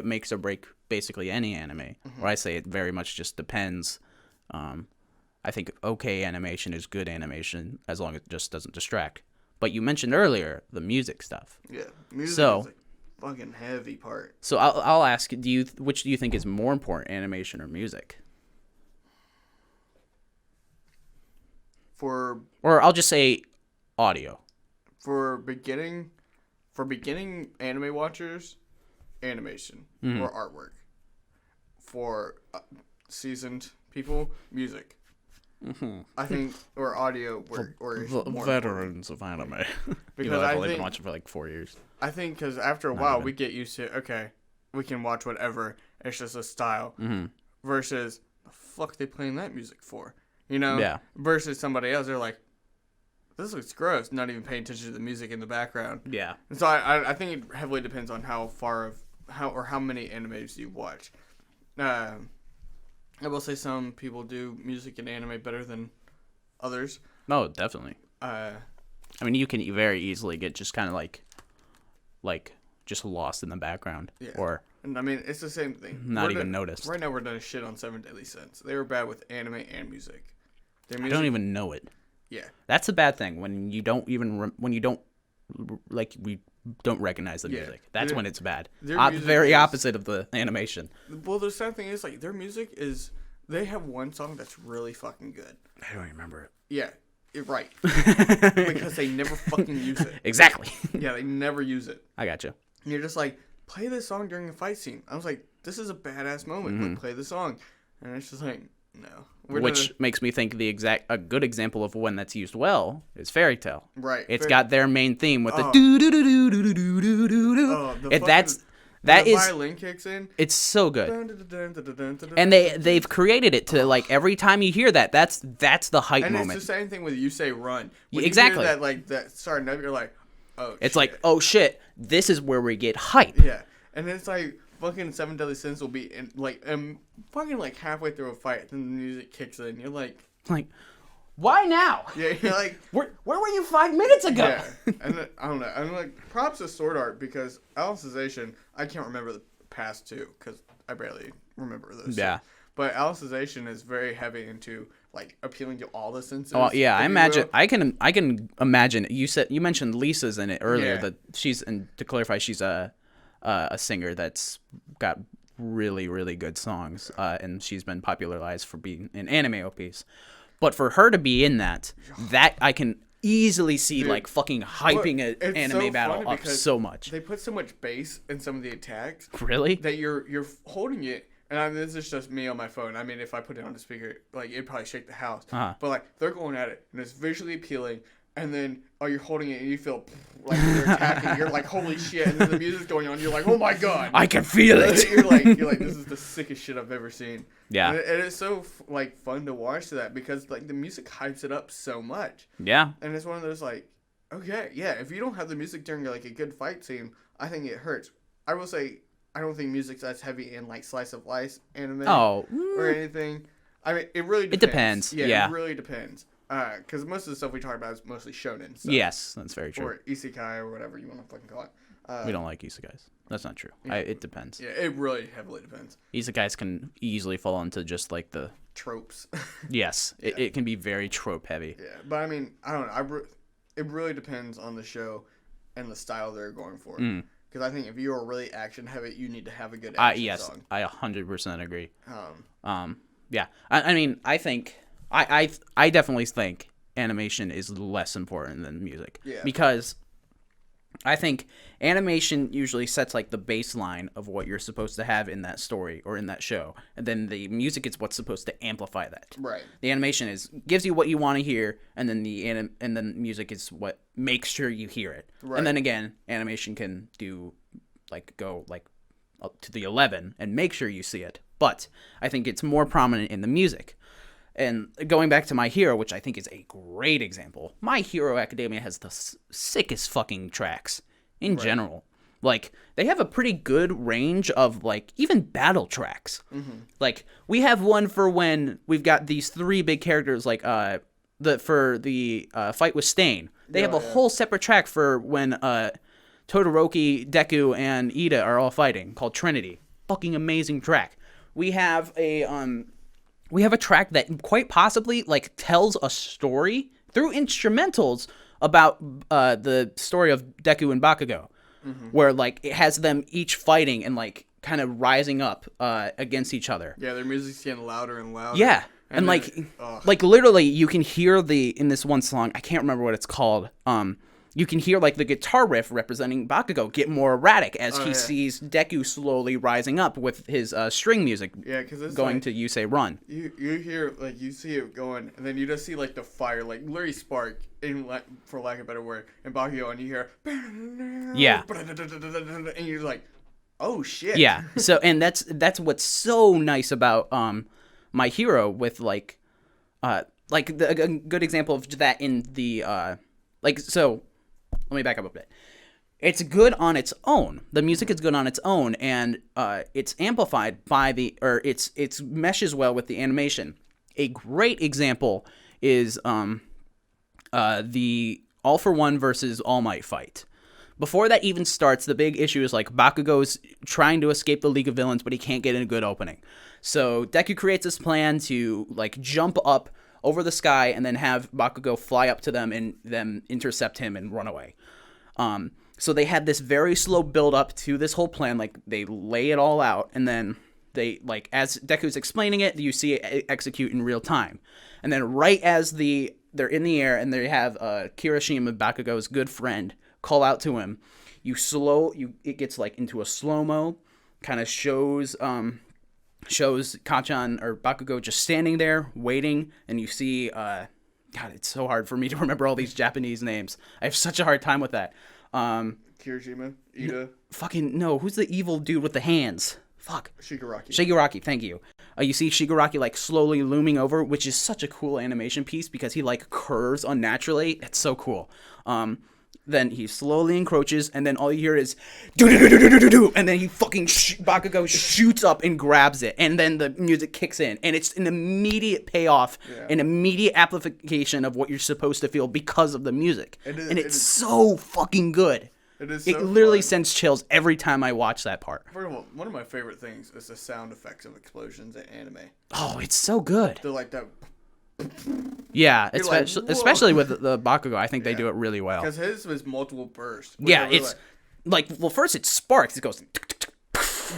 makes or break basically any anime, or I say it very much just depends. I think okay animation is good animation as long as it just doesn't distract. But you mentioned earlier the music stuff. Yeah, music is a fucking heavy part. So I'll ask, which do you think is more important, animation or music? Or I'll just say audio. For beginning anime watchers, animation or artwork. For seasoned people, music. I think, or audio, or veterans of anime. Because I've only been watching for like 4 years. I think because after a while we get used to, okay, we can watch whatever. It's just a style. Versus, the fuck they playing that music for? Yeah. Versus somebody else, they're like, this looks gross. Not even paying attention to the music in the background. Yeah. And so I think it heavily depends on how many animes you watch. I will say some people do music and anime better than others. No, definitely. I mean, you can very easily get just kind of like just lost in the background. Yeah. And I mean, it's the same thing. Not even noticed. Right now, we're done shit on Seven Deadly Sins. They were bad with anime and music. I don't even know it. Yeah. That's a bad thing when you don't recognize the music. That's when it's bad. Very opposite of the animation. Well, the sad thing is, like, their music is, they have one song that's really fucking good. I don't remember it. Yeah, right. Because they never fucking use it. Exactly. Yeah, they never use it. I gotcha. And you're just like, play this song during a fight scene. I was like, this is a badass moment. Like, play the song. And it's just like, no. Which makes me think a good example of one that's used well is Fairy Tail. Right. It's got their main theme with the do do do do do do do do do. That the is violin kicks in. It's so good. And they've created it to like every time you hear that, that's the hype moment. And it's the same thing with You Say Run. When exactly. You hear that like that starting up, you're like, oh. It's shit. like, oh shit, this is where we get hype. Yeah, and it's like fucking Seven Deadly Sins will be in like fucking like halfway through a fight, then the music kicks in. You're like, why now? Yeah, you're like, where were you 5 minutes ago? Yeah, and then, I don't know. And like, props to Sword Art because Alicization, I can't remember the past two because I barely remember those. Yeah. Two. But Alicization is very heavy into like appealing to all the senses. Oh yeah, I imagine. I can imagine. You mentioned Lisa's in it earlier. Yeah. That she's, and to clarify, she's a singer that's got really really good songs, and she's been popularized for being in anime OPs. But for her to be in that I can easily see, dude, like fucking hyping an anime so battle up so much. They put so much bass in some of the attacks. Really? That you're holding it, and this is just me on my phone. I mean, if I put it on the speaker, like it'd probably shake the house. Uh-huh. But like they're going at it, and it's visually appealing. And then you're holding it, and you feel like they're attacking. You're like, holy shit! And then the music's going on. You're like, oh my god! I can feel it. you're like, this is the sickest shit I've ever seen. Yeah. And it's so like fun to watch that because like the music hypes it up so much. Yeah. And it's one of those like, okay, yeah, if you don't have the music during like a good fight scene, I think it hurts. I will say, I don't think music's as heavy in like slice of life anime or anything. I mean, it really depends. It depends. Yeah. It really depends. Because most of the stuff we talk about is mostly shonen stuff. Yes, that's very true. Or isekai or whatever you want to fucking call it. We don't like isekais. That's not true. Yeah. It depends. Yeah, it really heavily depends. Isekais can easily fall into just like the tropes. Yes, yeah. It can be very trope heavy. Yeah, but I mean, I don't know. It really depends on the show and the style they're going for. Because I think if you are really action heavy, you need to have a good action song. I 100% agree. Yeah. I mean, I definitely think animation is less important than music. Yeah. Because I think animation usually sets like the baseline of what you're supposed to have in that story or in that show, and then the music is what's supposed to amplify that. Right. The animation gives you what you want to hear, and then the music is what makes sure you hear it. Right. And then again, animation can go up to the 11 and make sure you see it. But I think it's more prominent in the music. And going back to My Hero, which I think is a great example, My Hero Academia has the sickest fucking tracks in general. Like, they have a pretty good range of, like, even battle tracks. Mm-hmm. Like, we have one for when we've got these three big characters, like, for the fight with Stain. They have a whole separate track for when Todoroki, Deku, and Ida are all fighting, called Trinity. Fucking amazing track. We have a track that quite possibly like tells a story through instrumentals about the story of Deku and Bakugo, where like it has them each fighting and like kind of rising up against each other. Yeah, their music's getting louder and louder. Yeah, and like literally you can hear in this one song, I can't remember what it's called. You can hear like the guitar riff representing Bakugo get more erratic as he sees Deku slowly rising up with his string music. Yeah, because it's going like, to You Say Run. You hear like you see it going, and then you just see like the fire, like literally spark, for lack of a better word, and Bakugo, and you hear and you're like, oh shit. Yeah. So and that's what's so nice about My Hero with a good example of that in the so. Let me back up a bit. It's good on its own. The music is good on its own, and it's amplified by it's meshes well with the animation. A great example is the All for One versus All Might fight. Before that even starts, the big issue is like Bakugo's trying to escape the League of Villains, but he can't get in a good opening. So Deku creates this plan to like jump up over the sky and then have Bakugo fly up to them and then intercept him and run away. So they had this very slow build up to this whole plan. Like they lay it all out, and then they like as Deku's explaining it, you see it execute in real time. And then right as they're in the air and they have Kirishima, Bakugo's good friend, call out to him, it gets like into a slow-mo, kind of shows Kacchan or Bakugo just standing there waiting, and you see God, it's so hard for me to remember all these Japanese names. I have such a hard time with that. Kirishima, Ida. fucking no, who's the evil dude with the hands? Fuck. Shigaraki. Shigaraki, thank you. You see Shigaraki like slowly looming over, which is such a cool animation piece because he like curves unnaturally. It's so cool. Then he slowly encroaches, and then all you hear is do, and then he fucking Bakugo shoots up and grabs it, and then the music kicks in, and it's an immediate payoff, an immediate amplification of what you're supposed to feel because of the music, and it's so fucking good. It literally sends chills every time I watch that part. First of all, one of my favorite things is the sound effects of explosions in anime. Oh, it's so good. They're like that. Yeah, especially with the Bakugo, I think they do it really well. Because his was multiple bursts. Yeah, it's well, first it sparks, it goes.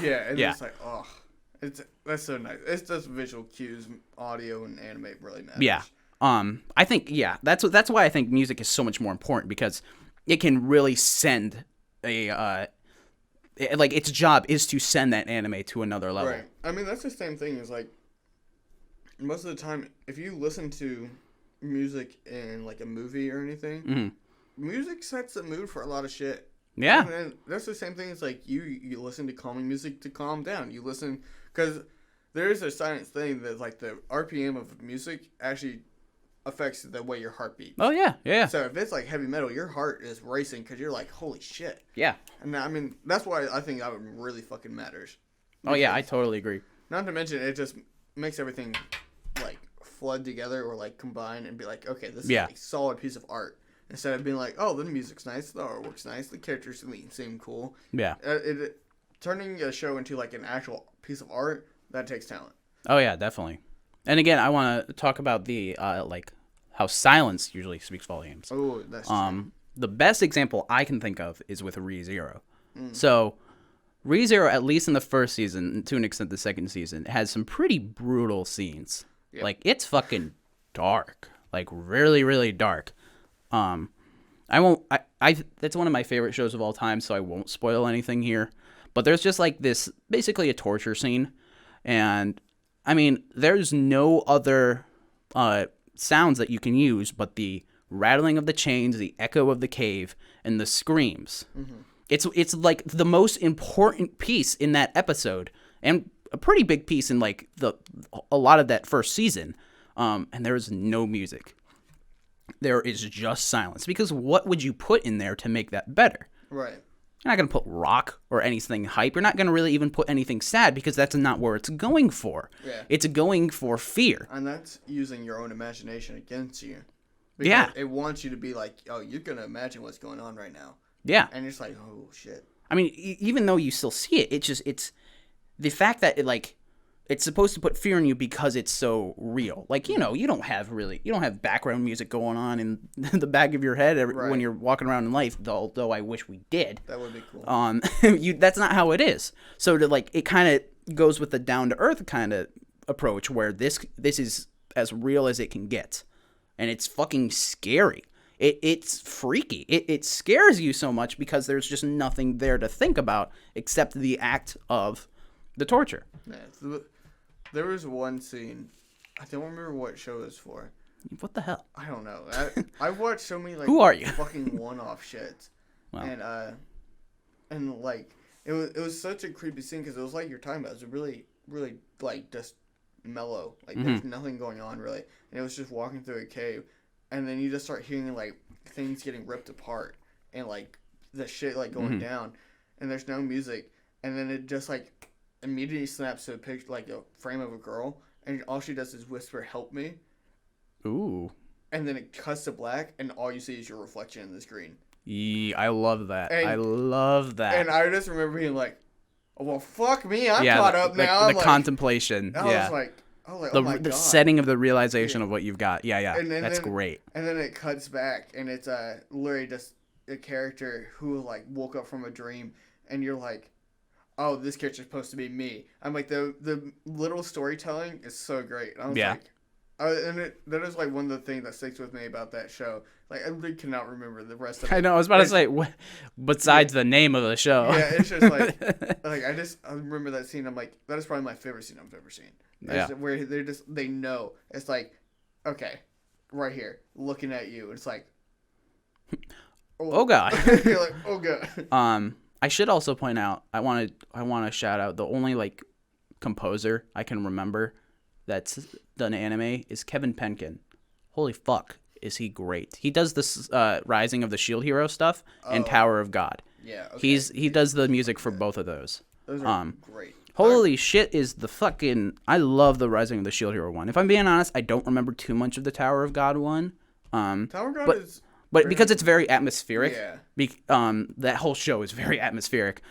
Yeah, and it's like, oh, that's so nice. It's just visual cues, audio, and anime really matters. Yeah, I think that's why I think music is so much more important because it can really send its job is to send that anime to another level. Right. I mean, that's the same thing as like. Most of the time, if you listen to music in like a movie or anything, music sets the mood for a lot of shit. Yeah, and that's the same thing as like you listen to calming music to calm down. You listen because there is a science thing that like the RPM of music actually affects the way your heart beats. Oh yeah. So if it's like heavy metal, your heart is racing because you're like, holy shit. Yeah. And I mean that's why I think that really fucking matters. Oh yeah, I totally agree. Not to mention it just makes everything like flood together or like combine and be like, okay, this is a solid piece of art instead of being like, oh, the music's nice, the artwork's nice, the characters seem cool. Yeah, turning a show into like an actual piece of art, that takes talent. Oh yeah, definitely. And again, I want to talk about the like how silence usually speaks volumes. Oh, that's true. The best example I can think of is with Re:Zero. So Re:Zero, at least in the first season, to an extent the second season, has some pretty brutal scenes. Yep. Like, it's fucking dark. Like, really, really dark. I that's one of my favorite shows of all time, so I won't spoil anything here. But there's just, like, this, basically a torture scene. And, I mean, there's no other sounds that you can use but the rattling of the chains, the echo of the cave, and the screams. Mm-hmm. It's, like, the most important piece in that episode. And a pretty big piece in like a lot of that first season, and there is no music. There is just silence because what would you put in there to make that better? Right. You're not gonna put rock or anything hype. You're not gonna really even put anything sad because that's not where it's going for. Yeah. It's going for fear. And that's using your own imagination against you. Because it wants you to be like, oh, you're gonna imagine what's going on right now. Yeah. And you're just like, oh shit. I mean, even though you still see it, it's the fact that it's supposed to put fear in you because it's so real. Like, you don't have background music going on in the back of your head when you're walking around in life, though I wish we did. That would be cool. That's not how it is. So it kind of goes with the down to earth kind of approach where this is as real as it can get. And it's fucking scary. It's freaky. It scares you so much because there's just nothing there to think about except the act of the torture. Yeah, there was one scene. I don't remember what show it was for. What the hell? I don't know. I've watched so many like Who are you? fucking one-off shits. Wow. And like it was such a creepy scene because it was like you're talking about. It was really really like just mellow. Like there's nothing going on really, and it was just walking through a cave, and then you just start hearing like things getting ripped apart and like the shit like going down, and there's no music, and then it just like immediately snaps to a picture, like a frame of a girl, and all she does is whisper, "Help me." Ooh. And then it cuts to black, and all you see is your reflection in the screen. I love that. I love that. And I just remember being like, oh, well, fuck me, I'm caught up now. The contemplation. I was like, oh my God. The setting of the realization of what you've got. Yeah. And that's great. And then it cuts back, and it's literally just a character who like woke up from a dream, and you're like, oh, this character's supposed to be me. I'm like, the little storytelling is so great. And I was like, that is like one of the things that sticks with me about that show. Like, I really cannot remember the rest of it. I know, I was about to say, besides the name of the show. Yeah, it's just like I remember that scene. I'm like, that is probably my favorite scene I've ever seen. Where they know. It's like, okay, right here, looking at you. It's like, oh God. You're like, oh God. I should also point out, I want to shout out the only like composer I can remember that's done anime is Kevin Penkin. Holy fuck, is he great? He does this Rising of the Shield Hero stuff and Tower of God. Yeah, okay. He does the music for both of those. Those are great. Holy shit, is the fucking... I love the Rising of the Shield Hero one. If I'm being honest, I don't remember too much of the Tower of God one. Tower of God is... But because it's very atmospheric, yeah. That whole show is very atmospheric.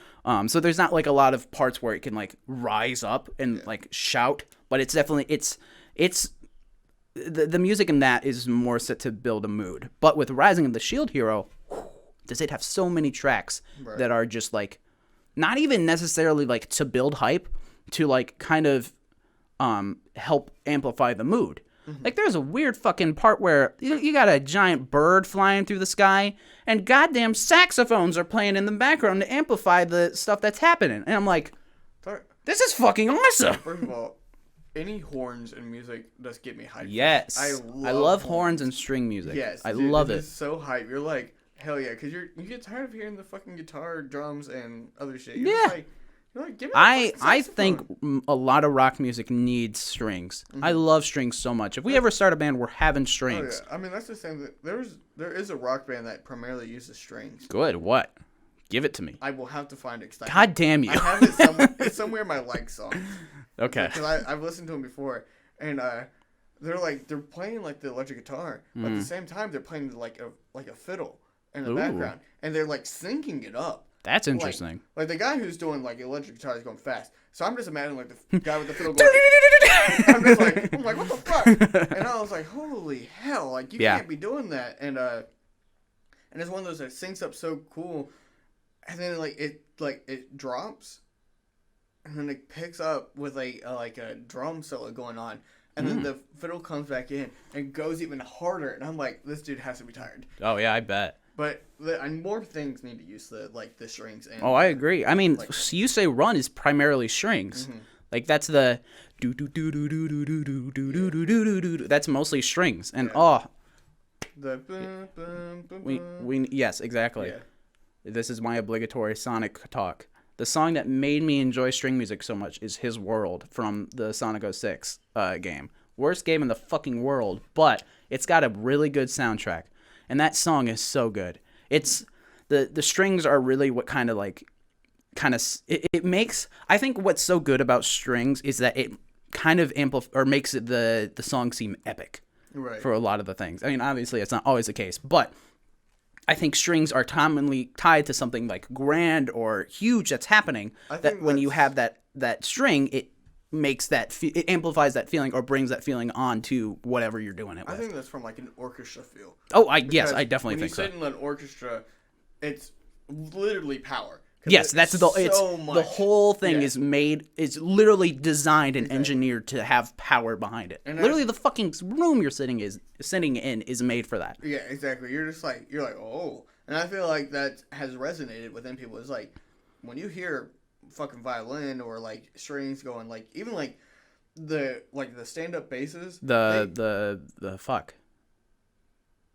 So there's not like a lot of parts where it can like rise up and like shout, but it's definitely it's the music in that is more set to build a mood. But with Rising of the Shield Hero, does it have so many tracks that are just like not even necessarily like to build hype, to like kind of help amplify the mood. Like, there's a weird fucking part where you got a giant bird flying through the sky, and goddamn saxophones are playing in the background to amplify the stuff that's happening. And I'm like, this is fucking awesome. First of all, any horns in music does get me hyped. Yes. I love horns and string music. Yes. I love it. It's so hype. You're like, hell yeah, because you get tired of hearing the fucking guitar, drums, and other shit. You're just like, give me I think a lot of rock music needs strings. I love strings so much. If we ever start a band, we're having strings. Oh, yeah. I mean, that's the same thing. There is a rock band that primarily uses strings. Good. What? Give it to me. I will have to find it. God damn you. I have it somewhere. It's somewhere in my like songs. Okay. Because I've listened to them before, and they're playing like the electric guitar, but at the same time they're playing like a fiddle in the background, and they're like syncing it up. That's interesting. Like the guy who's doing like electric guitar is going fast. So I'm just imagining like the guy with the fiddle going. I'm like, what the fuck? And I was like, holy hell! Like you can't be doing that. And it's one of those that syncs up so cool, and then it drops, and then it picks up with a drum solo going on. And then the fiddle comes back in and goes even harder. And I'm like, this dude has to be tired. Oh, yeah, I bet. But more things need to use the strings. And I agree. I mean, you say run is primarily strings. Like, that's the do do do do do do do do do do do do do. That's mostly strings. And yes, exactly. Yeah. This is my obligatory Sonic talk. The song that made me enjoy string music so much is His World from the Sonic 06 game. Worst game in the fucking world, but it's got a really good soundtrack. And that song is so good. It's the strings are really what it makes. I think what's so good about strings is that it kind of makes it the song seem epic. Right. For a lot of the things. I mean, obviously it's not always the case, but I think strings are commonly tied to something like grand or huge that's happening. That when you have that string, it makes it amplifies that feeling or brings that feeling on to whatever you're doing it with. I think that's from like an orchestra feel. Oh, I definitely think so. When you sit in an orchestra, it's literally power. Yes, the whole thing is literally designed and engineered to have power behind it. And literally the fucking room you're sitting in is made for that. Yeah, exactly. You're like, oh. And I feel like that has resonated within people. It's like when you hear fucking violin or like strings going, like even like the stand up basses. The fuck.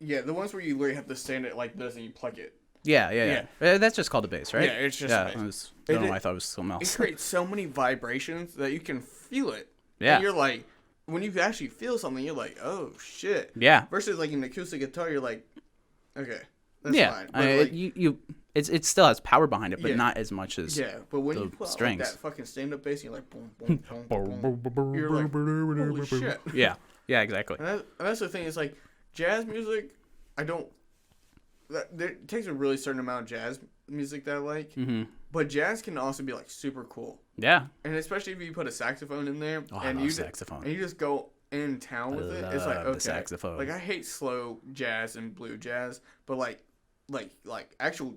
Yeah, the ones where you literally have to stand it like this and you plug it. Yeah. That's just called a bass, right? Yeah, it's just a bass. I don't know why I thought it was something else. It creates so many vibrations that you can feel it. Yeah. And you're like, when you actually feel something, you're like, oh, shit. Yeah. Versus like an acoustic guitar, you're like, okay, that's fine. But it still has power behind it, but not as much as but when you put strings. Like that fucking stand-up bass, you're like, boom, boom, boom, boom, boom. You're like, holy shit. Yeah, exactly. And that's the thing. It's like, jazz music, it takes a really certain amount of jazz music that I like, but jazz can also be like super cool. Yeah, and especially if you put a saxophone in there, I love saxophone, and you just go in town with it. It's like, okay, the saxophone. Like I hate slow jazz and blue jazz, but like actual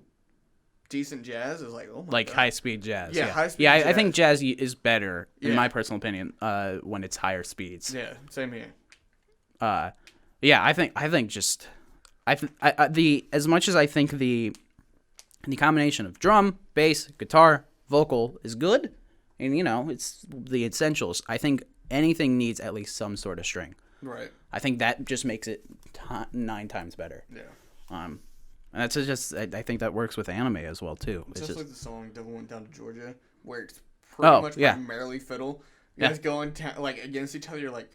decent jazz is like, oh my god, high speed jazz. Yeah, high speed. jazz. I think jazz is better in my personal opinion when it's higher speeds. Yeah, same here. I think just. As much as I think the combination of drum, bass, guitar, vocal is good, and it's the essentials. I think anything needs at least some sort of string. Right. I think that just makes it 9 times better. Yeah. And that's just I think that works with anime as well too. It's just like the song "Devil Went Down to Georgia," where it's pretty much primarily fiddle. You guys going like against each other. You're like,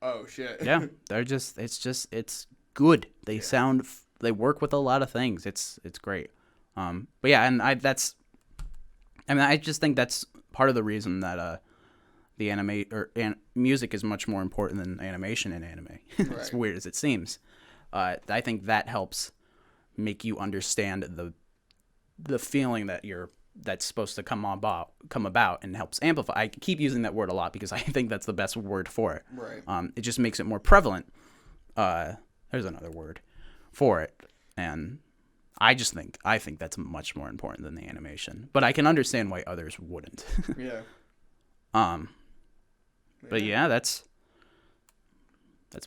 oh shit. Yeah, they're just it's good. They sound they work with a lot of things. It's great. But yeah, and I just think that's part of the reason that the anime music is much more important than animation in anime. Right. As weird as it seems. I think that helps make you understand the feeling that's supposed to come about and helps amplify. I keep using that word a lot because I think that's the best word for it. Right. It just makes it more prevalent. There's another word for it, and I think that's much more important than the animation. But I can understand why others wouldn't. Yeah. But yeah, that's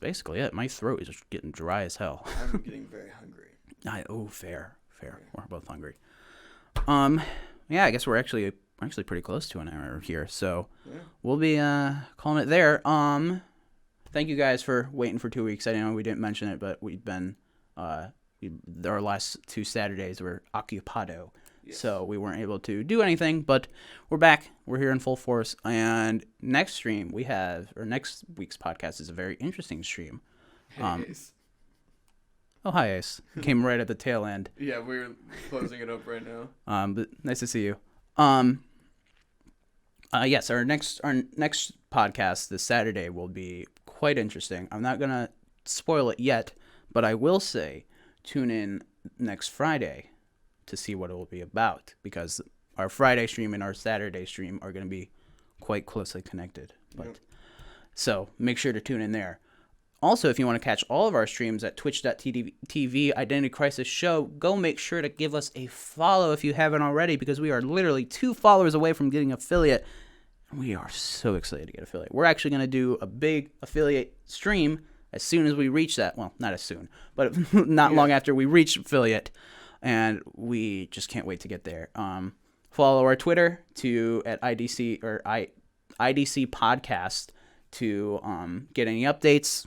basically it. My throat is just getting dry as hell. I'm getting very hungry. Fair. We're both hungry. Yeah, I guess we're actually pretty close to an hour here, so we'll be calling it there. Thank you guys for waiting for 2 weeks. I know we didn't mention it, but we've been our last 2 Saturdays were occupado. Yes. So we weren't able to do anything, but we're back. We're here in full force. And next next week's podcast is a very interesting stream. Hey, Ace. Oh, hi, Ace. Came right at the tail end. Yeah, we're closing it up right now. But nice to see you. Yes, our next podcast this Saturday will be quite interesting. I'm not gonna spoil it yet, but I will say tune in next Friday to see what it will be about, because our Friday stream and our Saturday stream are going to be quite closely connected. But so make sure to tune in there. Also, if you want to catch all of our streams at twitch.tv Identity Crisis Show, go make sure to give us a follow if you haven't already, because we are literally 2 followers away from getting affiliate. And we are so excited to get affiliate. We're actually going to do a big affiliate stream as soon as we reach that. Well, not as soon, but not long after we reach affiliate. And we just can't wait to get there. Follow our Twitter at IDC Podcast to get any updates,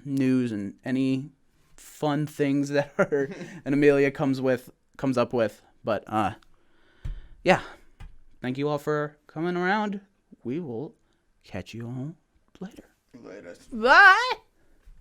news, and any fun things that and Amelia comes up with. But yeah, thank you all for coming around. We will catch you all later. Later. Bye.